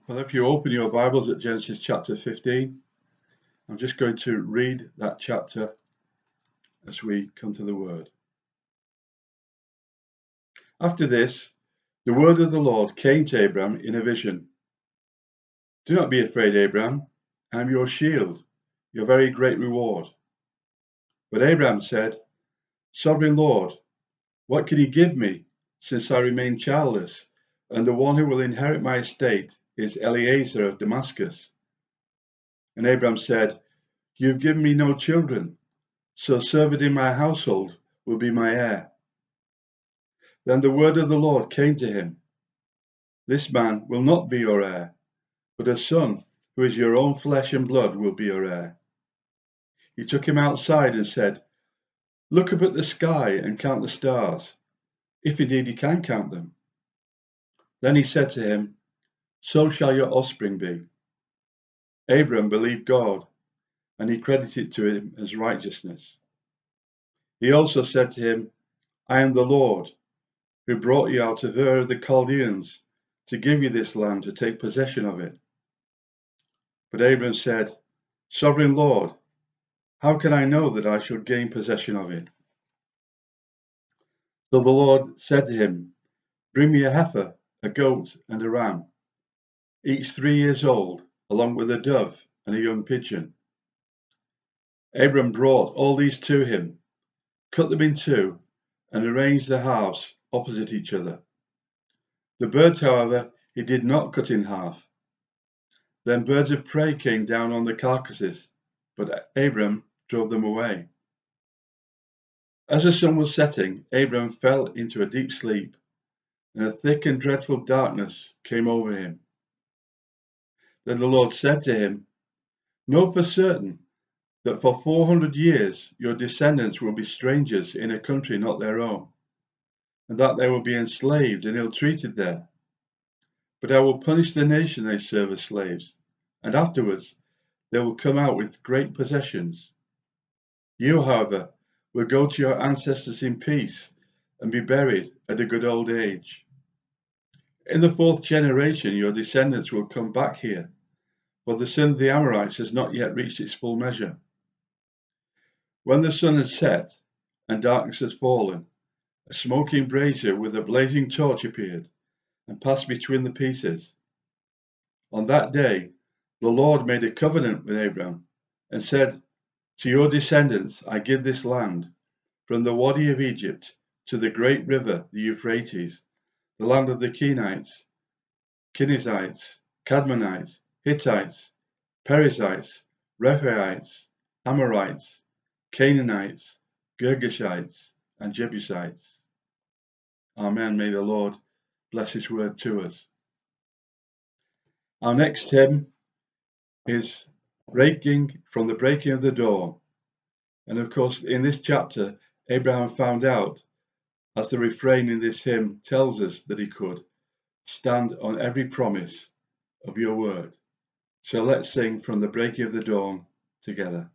Well, if you open your Bibles at Genesis chapter 15, I'm just going to read that chapter as we come to the word. After this, the word of the Lord came to Abram in a vision. Do not be afraid, Abram. I am your shield, your very great reward. But Abram said, Sovereign Lord, what can you give me, since I remain childless, and the one who will inherit my estate is Eliezer of Damascus? And Abram said, You have given me no children, so a servant in my household will be my heir. Then the word of the Lord came to him. This man will not be your heir, but a son who is your own flesh and blood will be your heir. He took him outside and said, Look up at the sky and count the stars, if indeed you can count them. Then he said to him, So shall your offspring be. Abram believed God, and he credited it to him as righteousness. He also said to him, I am the Lord, who brought you out of Ur of the Chaldeans to give you this land to take possession of it. But Abram said, Sovereign Lord, how can I know that I shall gain possession of it? So the Lord said to him, Bring me a heifer, a goat, and a ram, each 3 years old, along with a dove and a young pigeon. Abram brought all these to him, cut them in two, and arranged the halves opposite each other. The birds, however, he did not cut in half. Then birds of prey came down on the carcasses, but Abram drove them away. As the sun was setting, Abram fell into a deep sleep, and a thick and dreadful darkness came over him. Then the Lord said to him, Know for certain that for 400 years your descendants will be strangers in a country not their own, and that they will be enslaved and ill-treated there. But I will punish the nation they serve as slaves, and afterwards they will come out with great possessions. You, however, will go to your ancestors in peace and be buried at a good old age. In the 4th generation your descendants will come back here, for the sin of the Amorites has not yet reached its full measure. When the sun had set and darkness had fallen, a smoking brazier with a blazing torch appeared and passed between the pieces. On that day the Lord made a covenant with Abram and said, To your descendants I give this land, from the Wadi of Egypt to the great river, the Euphrates, the land of the Kenites, Kenizzites, Cadmonites, Hittites, Perizzites, Rephaites, Amorites, Canaanites, Girgashites, and Jebusites. Amen. May the Lord bless his word to us. Our next hymn is Breaking from the Breaking of the Dawn. And of course, in this chapter, Abraham found out, as the refrain in this hymn tells us that he could, stand on every promise of your word. So let's sing From the Breaking of the Dawn together.